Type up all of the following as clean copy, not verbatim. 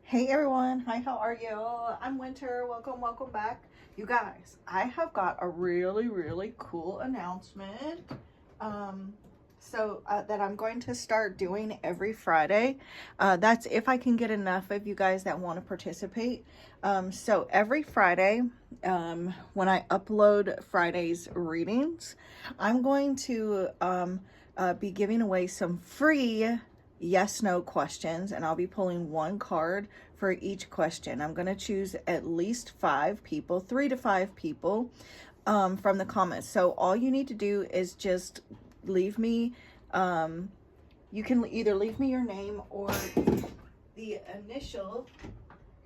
Hey everyone, hi, how are you? I'm Winter. Welcome back. You guys, I have got a really cool announcement. Um, that I'm going to start doing every Friday. That's if I can get enough of you guys that want to participate. So every Friday, when I upload Friday's readings, I'm going to be giving away some free yes no questions, and I'll be pulling one card for each question. I'm going to choose at least 5 people, 3 to 5 people, from the comments. So all you need to do is just leave me, you can either leave me your name or the initial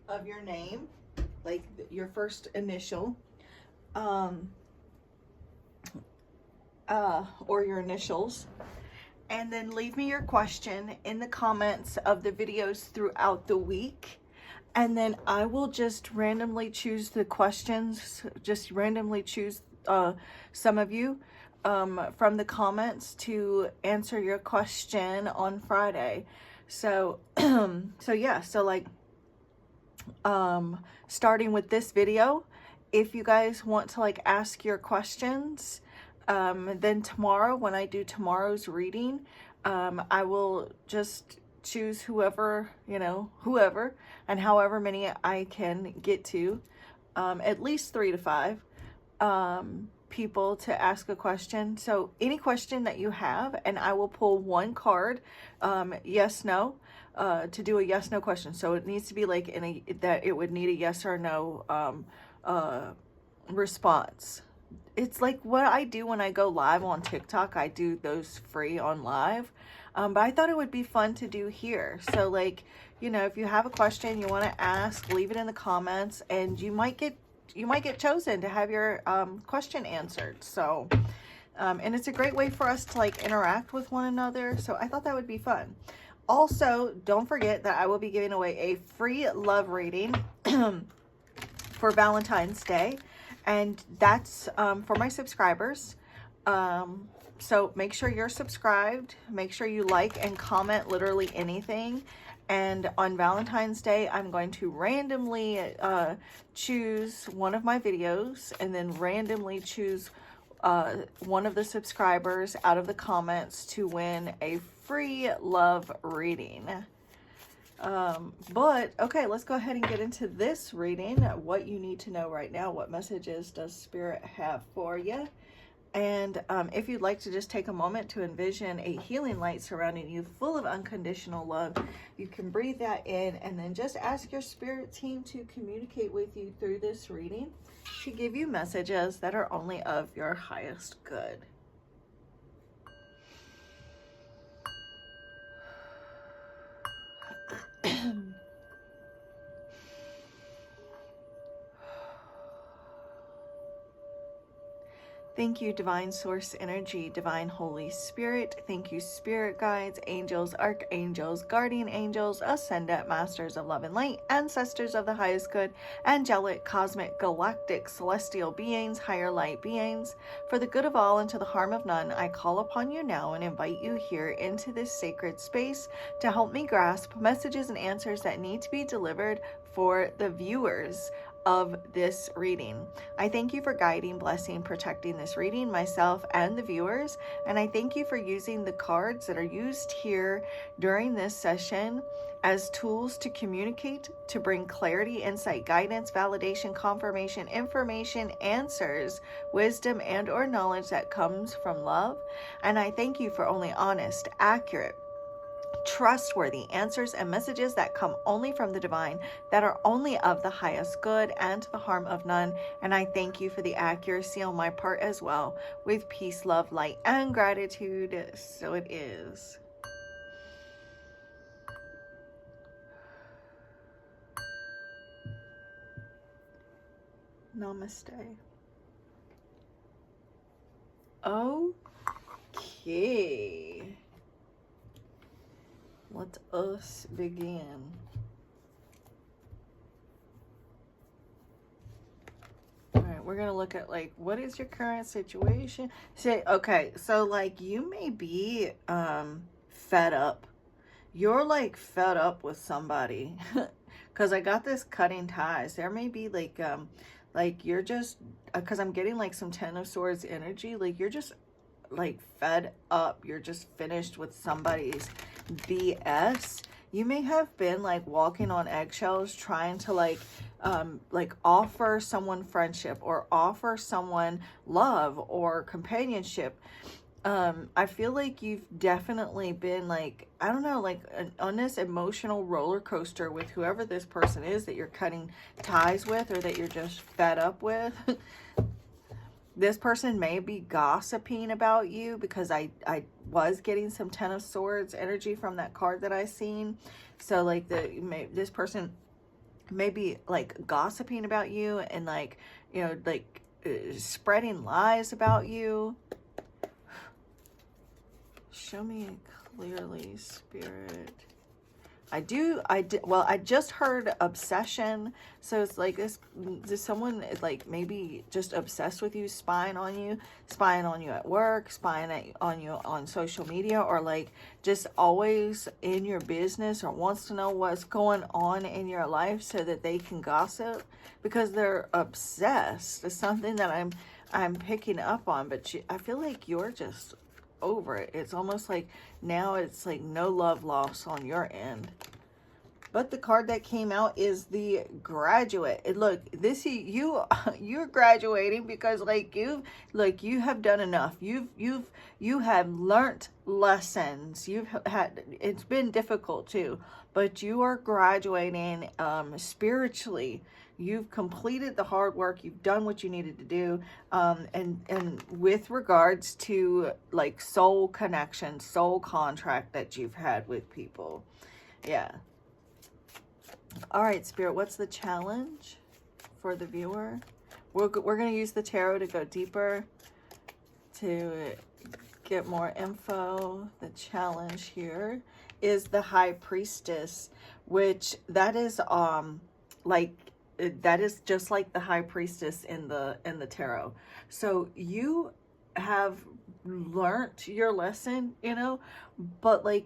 of your name, like your first initial, or your initials, and then leave me your question in the comments of the videos throughout the week. And then I will just randomly choose the questions, just randomly choose some of you from the comments to answer your question on Friday. So, starting with this video, if you guys want to like ask your questions, then tomorrow when I do tomorrow's reading, I will just choose whoever, and however many I can get to, at least 3 to 5 people to ask a question. So any question that you have, and I will pull one card, yes, no, to do a yes, no question. So it needs to be like that it would need a yes or no response. It's like what I do when I go live on TikTok. I do those free on live. But I thought it would be fun to do here. So like, if you have a question you want to ask, leave it in the comments, and you might get chosen to have your question answered. So, and it's a great way for us to like interact with one another. So I thought that would be fun. Also, don't forget that I will be giving away a free love reading for Valentine's Day. And that's for my subscribers. So make sure you're subscribed. Make sure you like and comment literally anything. And on Valentine's Day, I'm going to randomly choose one of my videos and then randomly choose one of the subscribers out of the comments to win a free love reading. But okay, let's go ahead and get into this reading. What you need to know right now. What messages does Spirit have for you? And if you'd like to just take a moment to envision a healing light surrounding you full of unconditional love, you can breathe that in and then just ask your spirit team to communicate with you through this reading to give you messages that are only of your highest good. Thank you, Divine Source Energy, Divine Holy Spirit. Thank you, Spirit Guides, Angels, Archangels, Guardian Angels, Ascendant Masters of Love and Light, Ancestors of the Highest Good, Angelic, Cosmic, Galactic, Celestial Beings, Higher Light Beings. For the good of all and to the harm of none, I call upon you now and invite you here into this sacred space to help me grasp messages and answers that need to be delivered for the viewers of this reading. I thank you for guiding, blessing, protecting this reading, myself and the viewers, and I thank you for using the cards that are used here during this session as tools to communicate, to bring clarity, insight, guidance, validation, confirmation, information, answers, wisdom, and or knowledge that comes from love. And I thank you for only honest, accurate, trustworthy answers and messages that come only from the divine, that are only of the highest good and to the harm of none. And I thank you for the accuracy on my part as well. With peace, love, light, and gratitude, so it is. Namaste. Okay. Let us begin. All right, we're gonna look at like, what is your current situation? Say, okay, so like you may be fed up. You're like fed up with somebody because I got this cutting ties. There may be like you're just, because I'm getting like some Ten of Swords energy, like you're just like fed up, you're just finished with somebody's BS. You may have been like walking on eggshells trying to like offer someone friendship or offer someone love or companionship. I feel like you've definitely been like, I don't know, like on this emotional roller coaster with whoever this person is that you're cutting ties with or that you're just fed up with. This person may be gossiping about you, because I was getting some Ten of Swords energy from that card that I seen. So like this person may be like gossiping about you and like, you know, like spreading lies about you. Show me clearly, Spirit. I just heard obsession. So it's like this someone is like maybe just obsessed with you, spying on you at work, on you on social media, or like just always in your business, or wants to know what's going on in your life so that they can gossip, because they're obsessed. It's something that I'm picking up on, but I feel like you're just over it. It's almost like now it's like no love lost on your end. But the card that came out is the Graduate. And look, you're graduating because like you have done enough. You have learned lessons. It's been difficult too, but you are graduating spiritually. You've completed the hard work. You've done what you needed to do. And with regards to like soul connection, soul contract that you've had with people. Yeah. All right, Spirit, what's the challenge for the viewer? We're going to use the tarot to go deeper, to get more info. The challenge here is the High Priestess, which that is that is just like the High Priestess in the tarot. So you have learned your lesson, you know, but like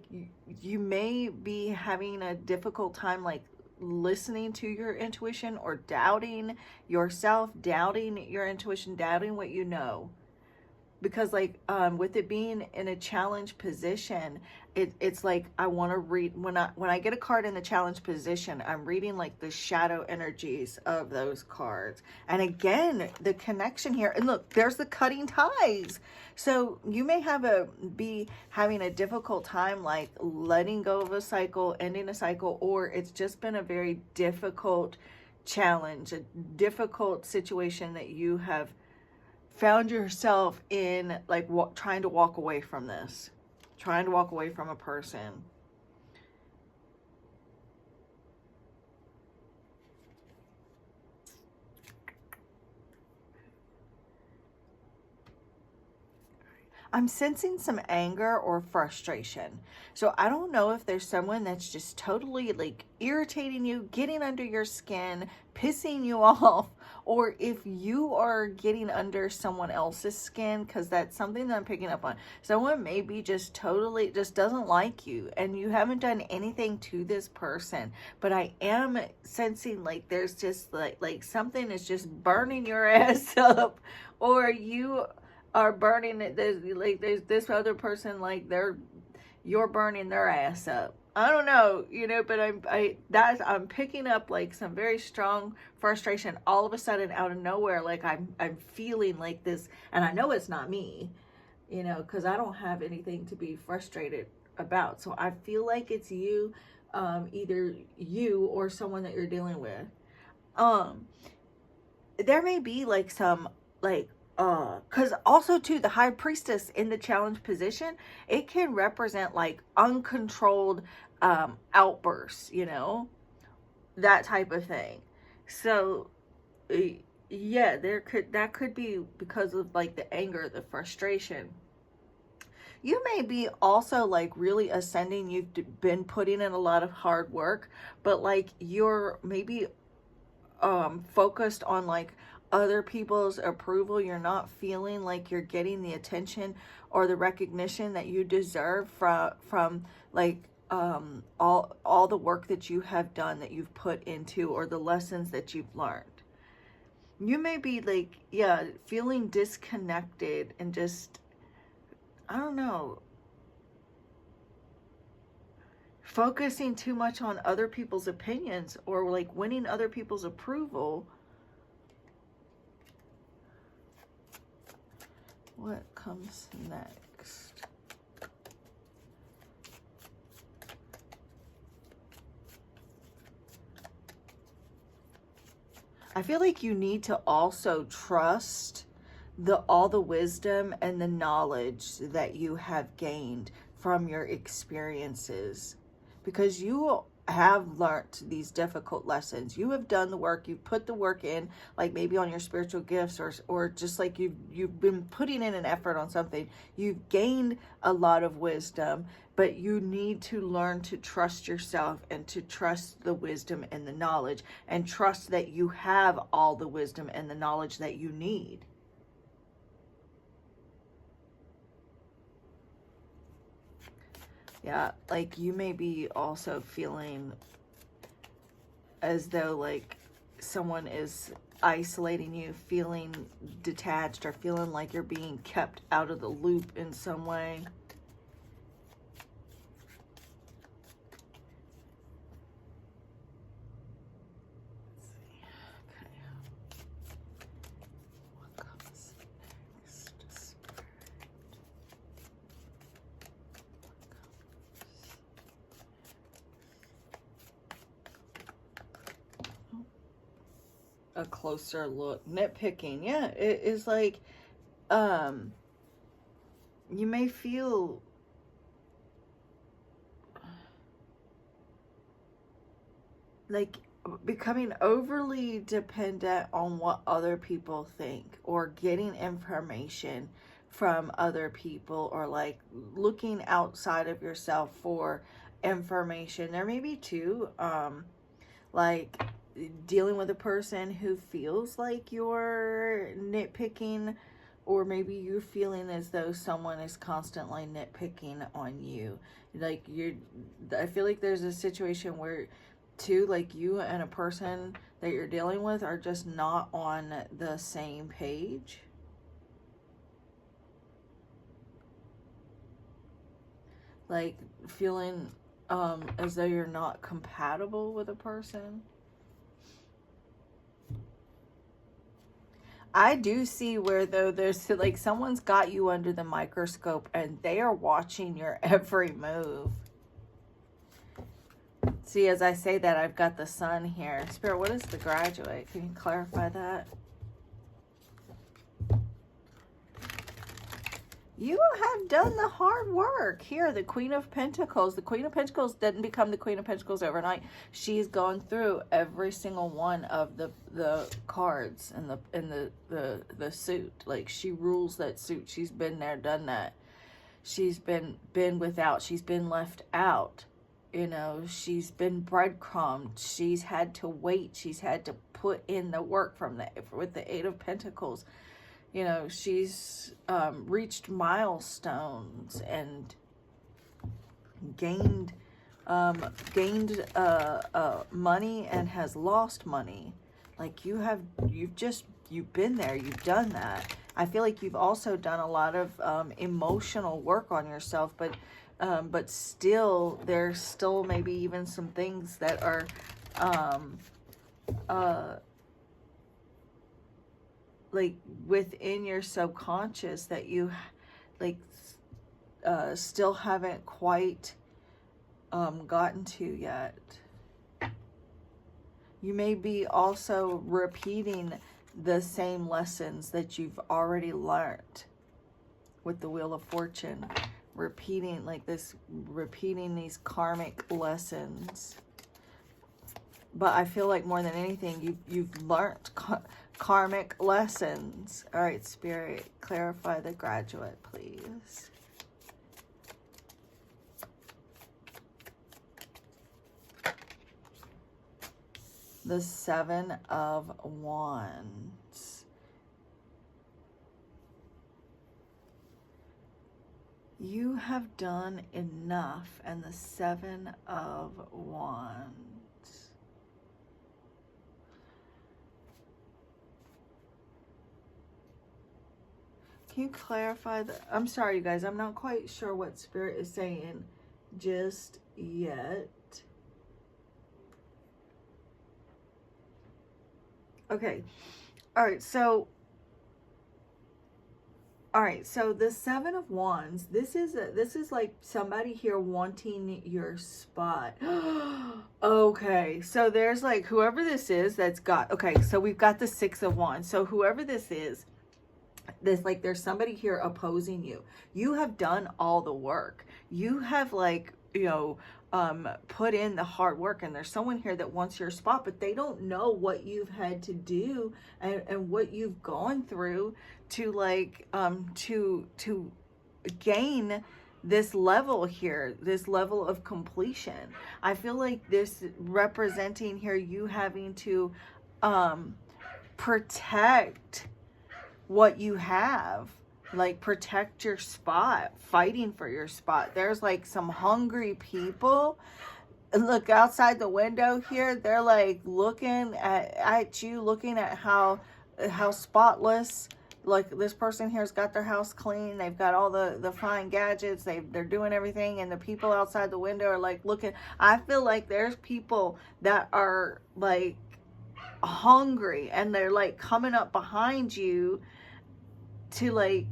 you may be having a difficult time like listening to your intuition, or doubting yourself, doubting your intuition, doubting what you know. Because like with it being in a challenge position, it's like I want to read, when I get a card in the challenge position, I'm reading like the shadow energies of those cards. And again, the connection here, and look, there's the cutting ties. So you may be having a difficult time like letting go of a cycle, ending a cycle, or it's just been a very difficult challenge, a difficult situation that you have found yourself in, like trying to walk away from this, trying to walk away from a person. I'm sensing some anger or frustration. So I don't know if there's someone that's just totally like irritating you, getting under your skin, pissing you off, or if you are getting under someone else's skin, because that's something that I'm picking up on. Someone maybe just totally just doesn't like you and you haven't done anything to this person, but I am sensing like there's just like something is just burning your ass up, or you are burning it. There's this other person, like you're burning their ass up. I don't know, you know, but I'm picking up like some very strong frustration all of a sudden out of nowhere. Like I'm feeling like this, and I know it's not me, you know, because I don't have anything to be frustrated about. So I feel like it's you, either you or someone that you're dealing with. There may be like some like because also too, the High Priestess in the challenge position, it can represent like uncontrolled outbursts, you know, that type of thing. So yeah, that could be because of like the anger, the frustration. You may be also like really ascending. You've been putting in a lot of hard work, but like you're maybe focused on like other people's approval. You're not feeling like you're getting the attention or the recognition that you deserve from like all the work that you have done, that you've put into, or the lessons that you've learned. You may be like, yeah, feeling disconnected and just, I don't know, focusing too much on other people's opinions, or like winning other people's approval. What comes next? I feel like you need to also trust all the wisdom and the knowledge that you have gained from your experiences, because you have learned these difficult lessons. You have done the work, you've put the work in, like maybe on your spiritual gifts, or just like you've been putting in an effort on something. You've gained a lot of wisdom, but you need to learn to trust yourself and to trust the wisdom and the knowledge, and trust that you have all the wisdom and the knowledge that you need. Yeah, like you may be also feeling as though like someone is isolating you, feeling detached, or feeling like you're being kept out of the loop in some way. A closer look. Nitpicking. Yeah, it is like you may feel like becoming overly dependent on what other people think, or getting information from other people, or like looking outside of yourself for information. There may be too like dealing with a person who feels like you're nitpicking, or maybe you're feeling as though someone is constantly nitpicking on you. Like I feel like there's a situation where too, like you and a person that you're dealing with are just not on the same page. Like feeling as though you're not compatible with a person. I do see where though there's like someone's got you under the microscope and they are watching your every move. See, as I say that, I've got the sun here. Spirit, what is the Graduate? Can you clarify that? You have done the hard work. Here, the Queen of Pentacles. The Queen of Pentacles didn't become the Queen of Pentacles overnight. She's gone through every single one of the cards in the suit. Like, she rules that suit. She's been there, done that. She's been without. She's been left out. You know, she's been breadcrumbed. She's had to wait. She's had to put in the work with the Eight of Pentacles. You know, she's reached milestones and gained money and has lost money. Like you've been there, you've done that. I feel like you've also done a lot of emotional work on yourself, but still, there's still maybe even some things that are like within your subconscious that you like still haven't quite gotten to yet. You may be also repeating the same lessons that you've already learned with the Wheel of Fortune. Repeating these karmic lessons. But I feel like more than anything, you've learned karmic lessons. All right, Spirit, clarify the Graduate, please. The Seven of Wands. You have done enough. And the 7 of Wands. Can you clarify that? I'm sorry, you guys. I'm not quite sure what Spirit is saying just yet. Okay. All right. So the 7 of Wands, this is like somebody here wanting your spot. Okay, so there's like whoever this is that's got, okay, so we've got the 6 of Wands. So whoever this is, there's somebody here opposing you. You have done all the work. You have put in the hard work, and there's someone here that wants your spot, but they don't know what you've had to do and what you've gone through to to gain this level here, this level of completion. I feel like this representing here you having to protect what you have, like protect your spot, fighting for your spot. There's like some hungry people. Look outside the window here, they're like looking at you, looking at how spotless, like this person here's got their house clean, they've got all the fine gadgets, they're doing everything, and the people outside the window are like looking. I feel like there's people that are like hungry, and they're like coming up behind you to like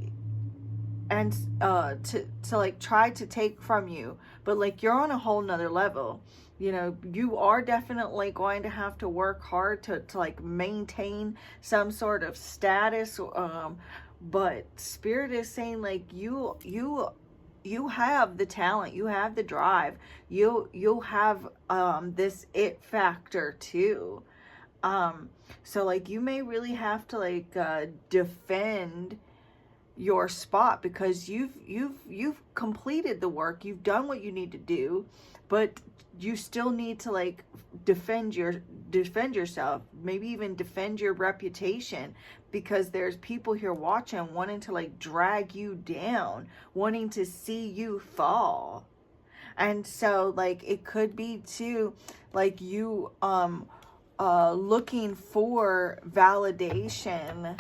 to like try to take from you, but like you're on a whole nother level. You are definitely going to have to work hard to like maintain some sort of status, but Spirit is saying like you have the talent, you have the drive, you have this it factor too. So like you may really have to like defend your spot, because you've completed the work, you've done what you need to do, but you still need to like defend yourself, maybe even defend your reputation, because there's people here watching, wanting to like drag you down, wanting to see you fall. And so like it could be too like you looking for validation,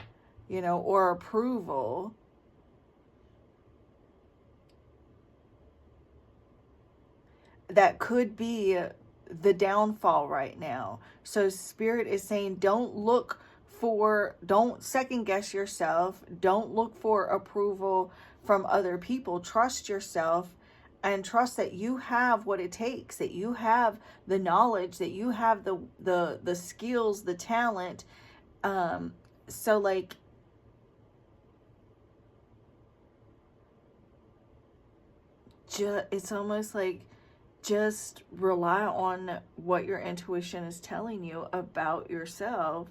or approval. That could be the downfall right now. So Spirit is saying don't second guess yourself. Don't look for approval from other people. Trust yourself, and trust that you have what it takes, that you have the knowledge, that you have the skills, the talent. So like it's almost like just rely on what your intuition is telling you about yourself,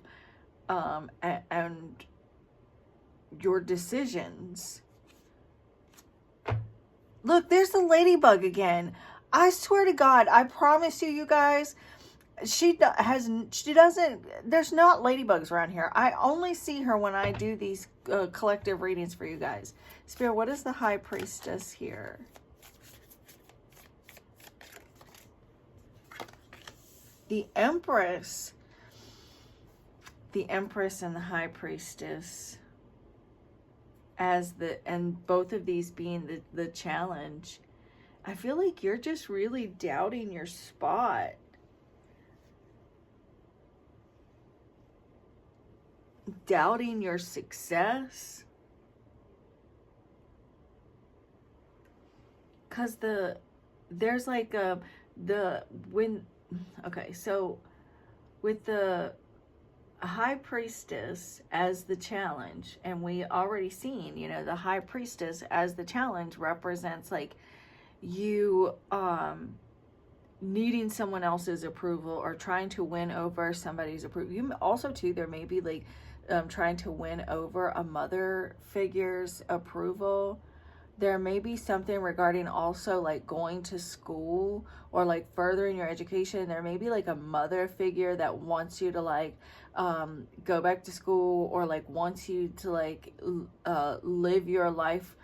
and your decisions. Look, there's the ladybug again. I swear to God, I promise you guys, there's not ladybugs around here. I only see her when I do these collective readings for you guys. Spirit, what is the High Priestess here? The Empress and the High Priestess, and both of these being the challenge. I feel like you're just really doubting your spot. Doubting your success. Because there's like okay, so with the High Priestess as the challenge, and we already seen, the High Priestess as the challenge represents like you needing someone else's approval, or trying to win over somebody's approval. You also too, there may be like trying to win over a mother figure's approval. There may be something regarding also like going to school, or like furthering your education. There may be like a mother figure that wants you to like go back to school, or like wants you to like live your life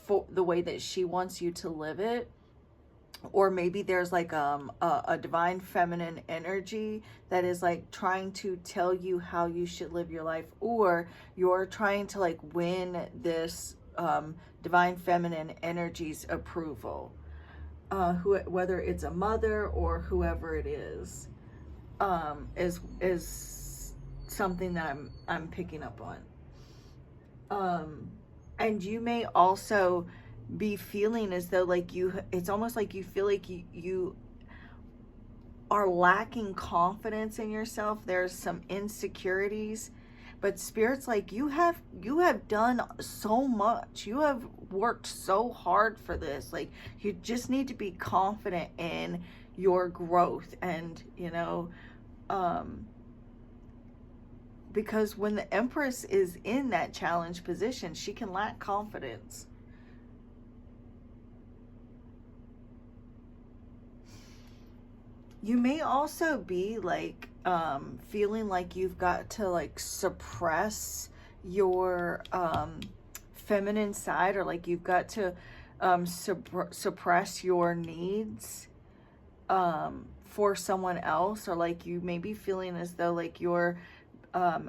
for the way that she wants you to live it. Or maybe there's like a divine feminine energy that is like trying to tell you how you should live your life, or you're trying to like win this divine feminine energy's approval, whether it's a mother or whoever it is something that I'm picking up on. And you may also be feeling as though like it's almost like you feel like you are lacking confidence in yourself. There's some insecurities, but Spirit's like, you have done so much. You have worked so hard for this. Like, you just need to be confident in your growth. And because when the Empress is in that challenge position, she can lack confidence. You may also be like feeling like you've got to like suppress your feminine side, or like you've got to suppress your needs for someone else, or like you may be feeling as though like you're I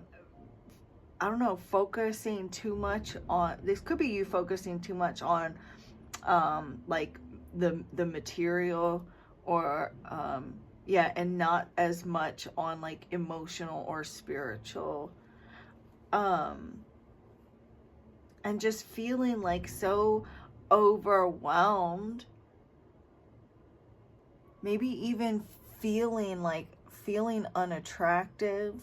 don't know, focusing too much on, this could be you focusing too much on like the material, or and not as much on like emotional or spiritual, and just feeling like so overwhelmed, maybe even feeling unattractive,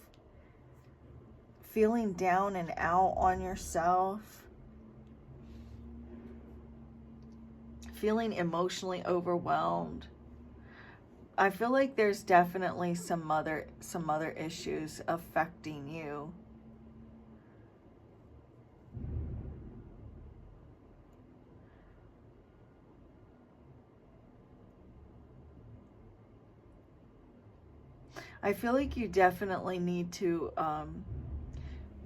feeling down and out on yourself, feeling emotionally overwhelmed. I feel like there's definitely some other issues affecting you. I feel like you definitely need to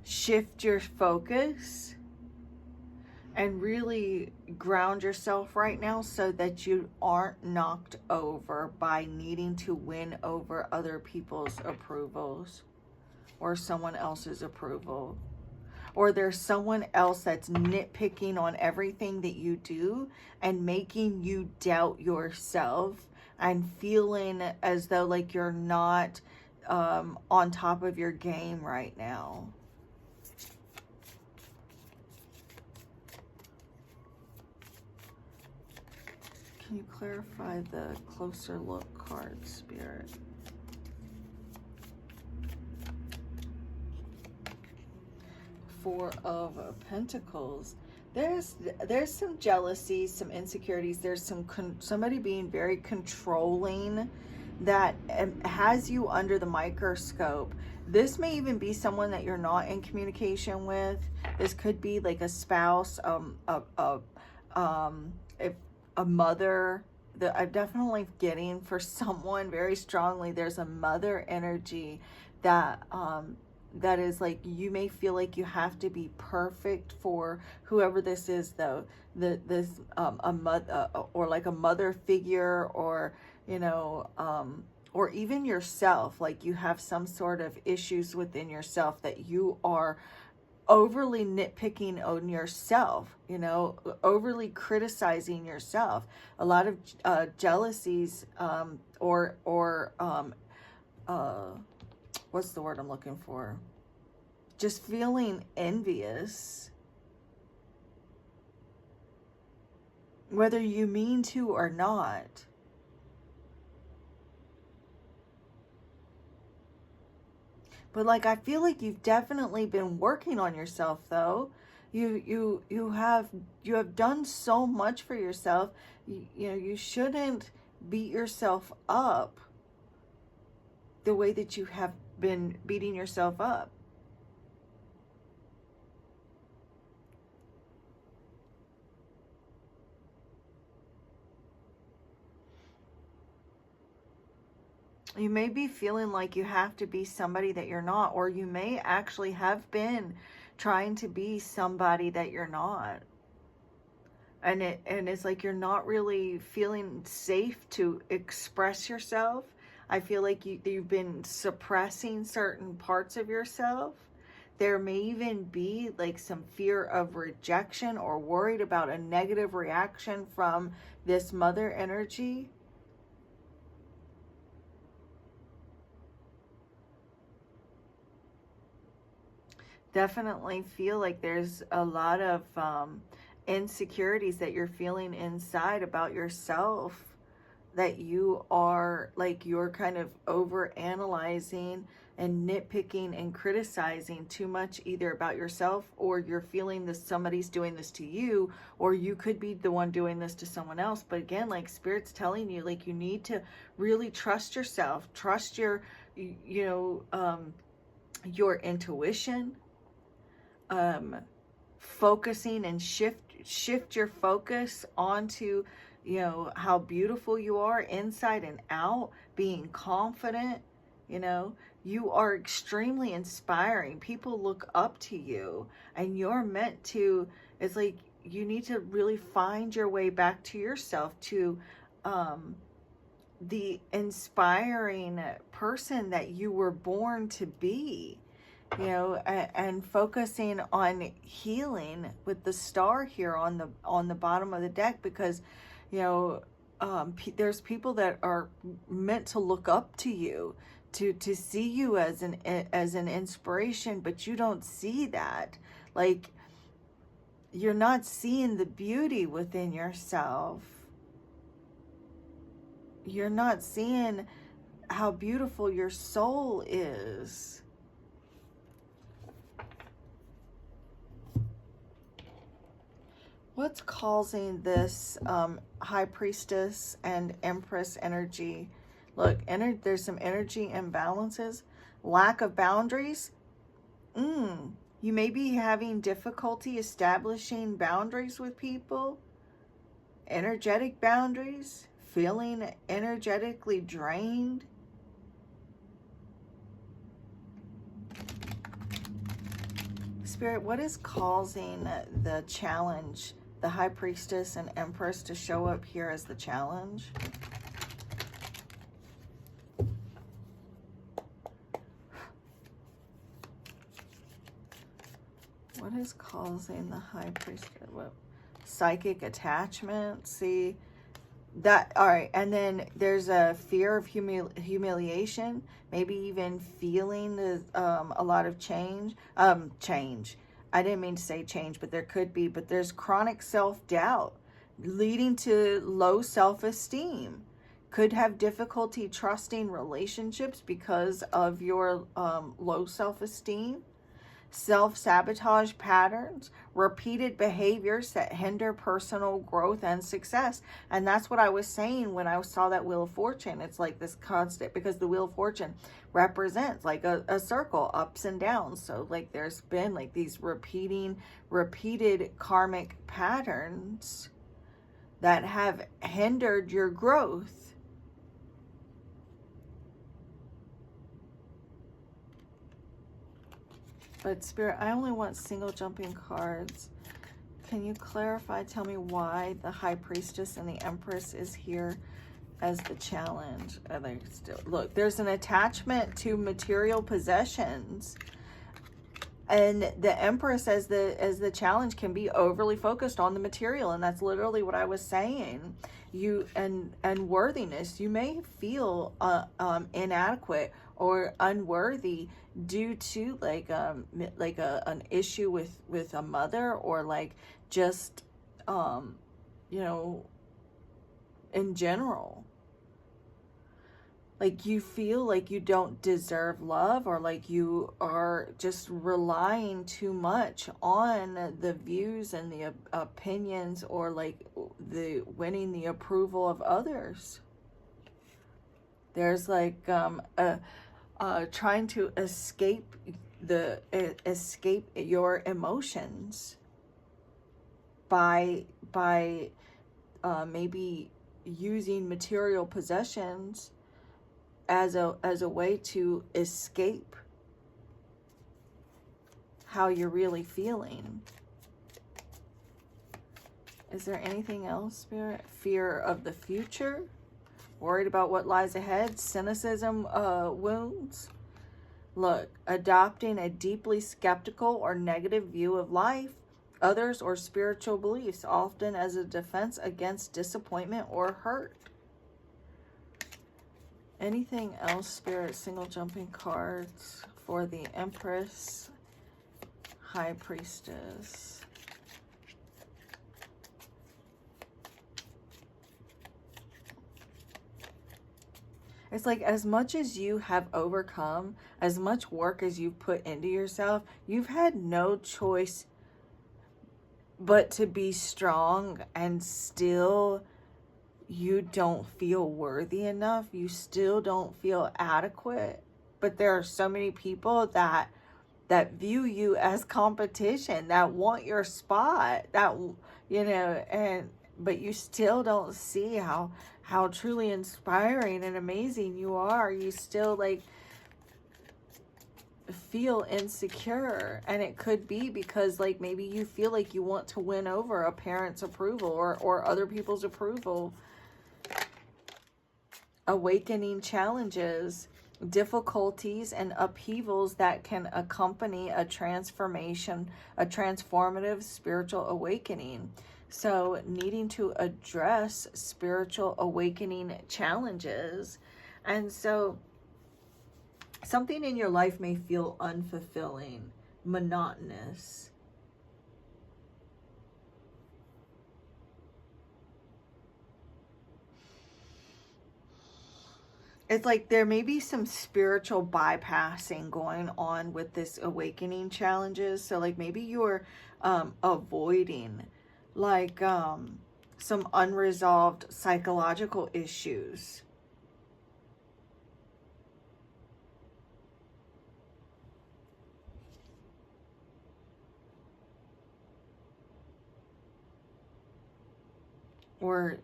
shift your focus and really ground yourself right now, so that you aren't knocked over by needing to win over other people's approvals or someone else's approval. Or there's someone else that's nitpicking on everything that you do and making you doubt yourself and feeling as though like you're not on top of your game right now. Can you clarify the closer look card, Spirit? Four of Pentacles. There's some jealousy, some insecurities. There's somebody being very controlling that has you under the microscope. This may even be someone that you're not in communication with. This could be like a spouse, a mother. That I'm definitely getting for someone very strongly. There's a mother energy that that is like, you may feel like you have to be perfect for whoever this is, though. A mother, or like a mother figure, or or even yourself. Like you have some sort of issues within yourself that you are overly nitpicking on yourself, overly criticizing yourself. A lot of jealousies, or what's the word I'm looking for? Just feeling envious, whether you mean to or not. But like, I feel like you've definitely been working on yourself, though. You have done so much for yourself. You shouldn't beat yourself up the way that you have been beating yourself up. You may be feeling like you have to be somebody that you're not, or you may actually have been trying to be somebody that you're not. and it's like you're not really feeling safe to express yourself. I feel like you've been suppressing certain parts of yourself. There may even be like some fear of rejection or worried about a negative reaction from this mother energy. Definitely feel like there's a lot of insecurities that you're feeling inside about yourself, that you are like, you're kind of over analyzing and nitpicking and criticizing too much, either about yourself, or you're feeling that somebody's doing this to you, or you could be the one doing this to someone else. But again, like Spirit's telling you, like, you need to really trust yourself, trust your, your intuition, focusing and shift your focus onto, how beautiful you are inside and out, being confident. You are extremely inspiring. People look up to you, and you're meant to, it's like you need to really find your way back to yourself, to the inspiring person that you were born to be. And focusing on healing with the star here on the bottom of the deck, because there's people that are meant to look up to you, to see you as an inspiration, but you don't see that. Like, you're not seeing the beauty within yourself. You're not seeing how beautiful your soul is. What's causing this High Priestess and Empress energy? Look, there's some energy imbalances. Lack of boundaries. You may be having difficulty establishing boundaries with people. Energetic boundaries. Feeling energetically drained. Spirit, what is causing the challenge, the High Priestess and Empress, to show up here as the challenge? What is causing the High Priestess? What? Psychic attachment. See that? All right. And then there's a fear of humiliation. Maybe even feeling a lot of change. I didn't mean to say change, but there could be. But there's chronic self-doubt leading to low self-esteem. Could have difficulty trusting relationships because of your low self-esteem. Self-sabotage patterns, repeated behaviors that hinder personal growth and success. And that's what I was saying when I saw that Wheel of Fortune. It's like this constant, because the Wheel of Fortune represents like a circle, ups and downs. So like there's been like these repeated karmic patterns that have hindered your growth. But Spirit, I only want single jumping cards. Can you clarify, tell me why the High Priestess and the Empress is here as the challenge? Look, there's an attachment to material possessions. And the Empress as the challenge can be overly focused on the material, and that's literally what I was saying. And worthiness. You may feel inadequate or unworthy due to like an issue with a mother, or like just in general. Like you feel like you don't deserve love, or like you are just relying too much on the views and the opinions, or like the winning the approval of others. There's like trying to escape your emotions by maybe using material possessions as a way to escape how you're really feeling. Is there anything else, Spirit? Fear of the future? Worried about what lies ahead? Cynicism, wounds? Look, adopting a deeply skeptical or negative view of life, others, or spiritual beliefs, often as a defense against disappointment or hurt. Anything else, Spirit? Single jumping cards for the Empress, High Priestess. It's like, as much as you have overcome, as much work as you've put into yourself, you've had no choice but to be strong, and still you don't feel worthy enough. You still don't feel adequate. But there are so many people that view you as competition, that want your spot, that, you know, but you still don't see how truly inspiring and amazing you are. You still like feel insecure, and it could be because like maybe you feel like you want to win over a parent's approval or other people's approval. Awakening challenges, difficulties, and upheavals that can accompany a transformation, a transformative spiritual awakening. So needing to address spiritual awakening challenges. And so something in your life may feel unfulfilling, monotonous. It's like there may be some spiritual bypassing going on with this awakening challenges. So like maybe you're avoiding like some unresolved psychological issues. Or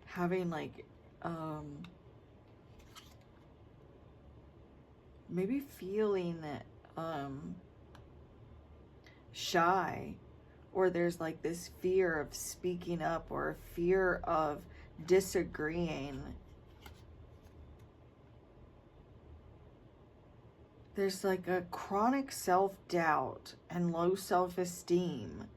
having like maybe feeling shy, or there's like this fear of speaking up or fear of disagreeing. There's like a chronic self-doubt and low self-esteem.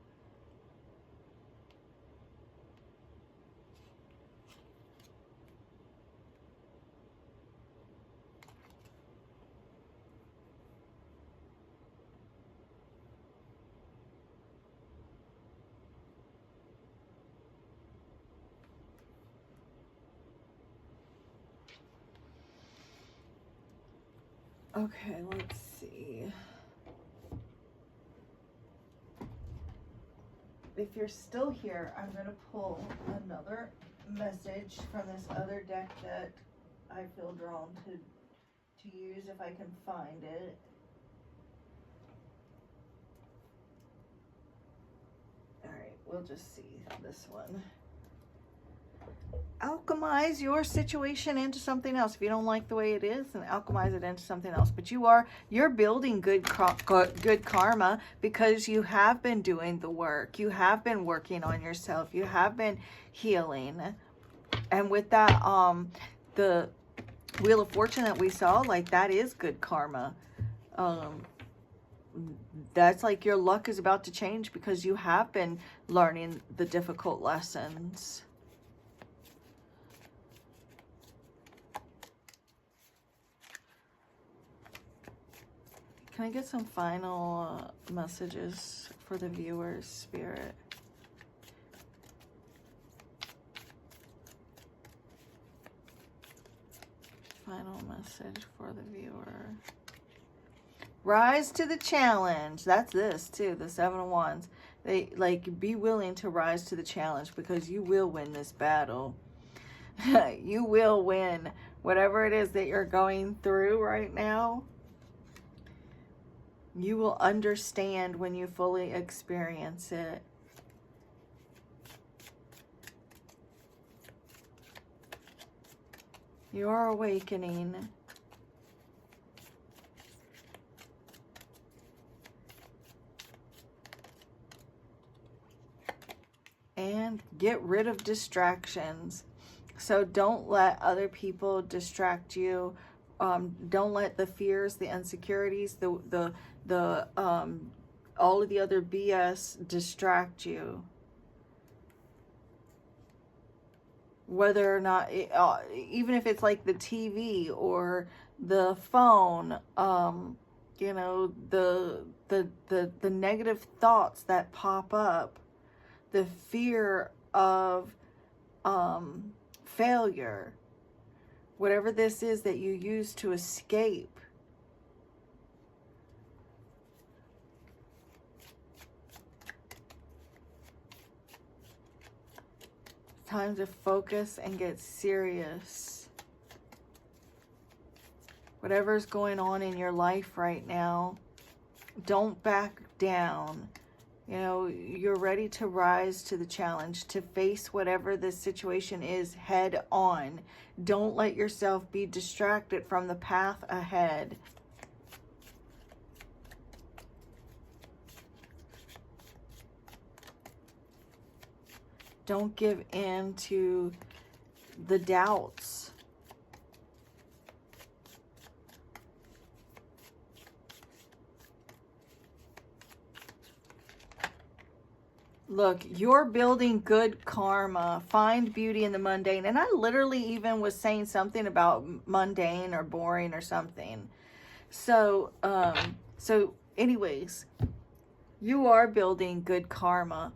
Okay, let's see. If you're still here, I'm going to pull another message from this other deck that I feel drawn to use if I can find it. Alright, we'll just see this one. Alchemize your situation into something else. If you don't like the way it is, then alchemize it into something else. But you're building good karma because you have been doing the work. You have been working on yourself. You have been healing. And with that, the Wheel of Fortune that we saw, like that is good karma. That's like your luck is about to change because you have been learning the difficult lessons. Can I get some final messages for the viewers, Spirit? Final message for the viewer. Rise to the challenge. That's this too, the Seven of Wands. They like be willing to rise to the challenge because you will win this battle. You will win whatever it is that you're going through right now. You will understand when you fully experience it. You are awakening. and get rid of distractions. So don't let other people distract you. Don't let the fears, the insecurities, the all of the other BS distract you. Whether or not, even if it's like the TV or the phone, you know, the negative thoughts that pop up, the fear of failure, whatever this is that you use to escape. Time to focus and get serious. Whatever's going on in your life right now, don't back down. You know, you're ready to rise to the challenge, to face whatever the situation is head on. Don't let yourself be distracted from the path ahead. Don't give in to the doubts. Look, you're building good karma. Find beauty in the mundane. And I literally even was saying something about mundane or boring or something. So, anyways, you are building good karma.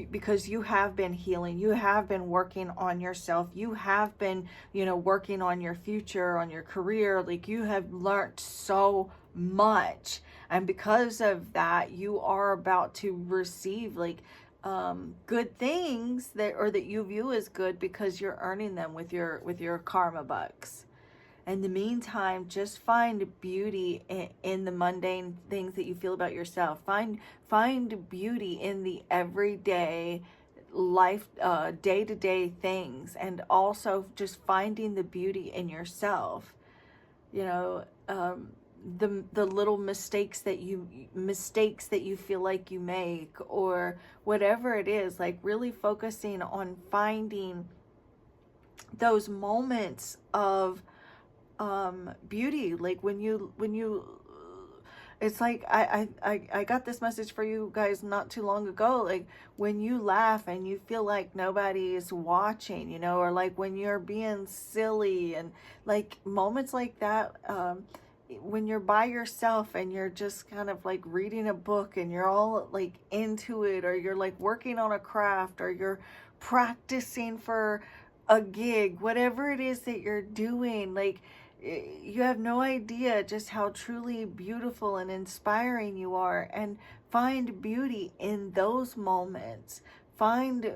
Because you have been healing, you have been working on yourself, you have been, you know, working on your future, on your career. Like, you have learned so much, and because of that, you are about to receive like good things that you view as good, because you're earning them with your karma bucks. In the meantime, just find beauty in the mundane things that you feel about yourself. Find beauty in the everyday life, day-to-day things, and also just finding the beauty in yourself. You know, the little mistakes that you feel like you make, or whatever it is. Like, really focusing on finding those moments of beauty. Like when you it's like I got this message for you guys not too long ago. Like, when you laugh and you feel like nobody is watching, you know, or like when you're being silly, and like moments like that, when you're by yourself and you're just kind of like reading a book and you're all like into it, or you're like working on a craft, or you're practicing for a gig, whatever it is that you're doing, like, you have no idea just how truly beautiful and inspiring you are. And find beauty in those moments. Find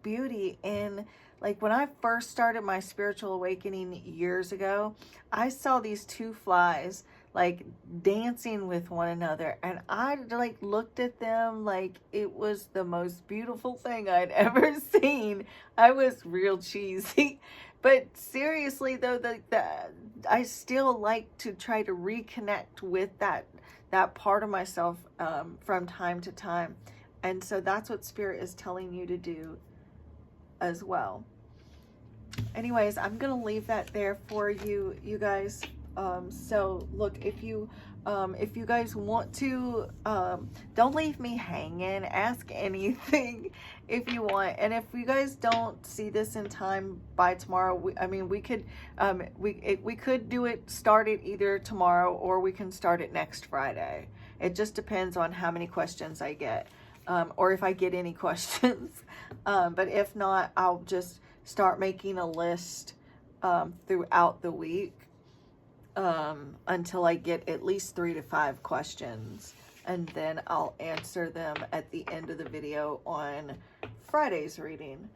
beauty in, like, when I first started my spiritual awakening years ago, I saw these two flies like dancing with one another, and I like looked at them like it was the most beautiful thing I'd ever seen. I was real cheesy, but seriously though, I still like to try to reconnect with that part of myself from time to time. And so that's what Spirit is telling you to do as well. Anyways, I'm gonna leave that there for you guys. So look, if you guys want to, don't leave me hanging. Ask anything if you want. And if you guys don't see this in time by tomorrow, we could do it, start it either tomorrow, or we can start it next Friday. It just depends on how many questions I get, or if I get any questions. But if not, I'll just start making a list throughout the week until I get at least 3 to 5 questions, and then I'll answer them at the end of the video on Friday's reading.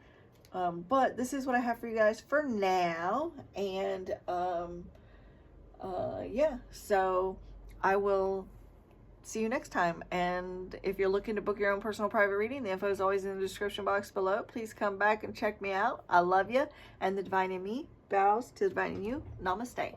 But this is what I have for you guys for now, and yeah, so I will see you next time. And if you're looking to book your own personal private reading, the info is always in the description box below. Please come back and check me out. I love you, and the divine in me bows to the divine in you. Namaste.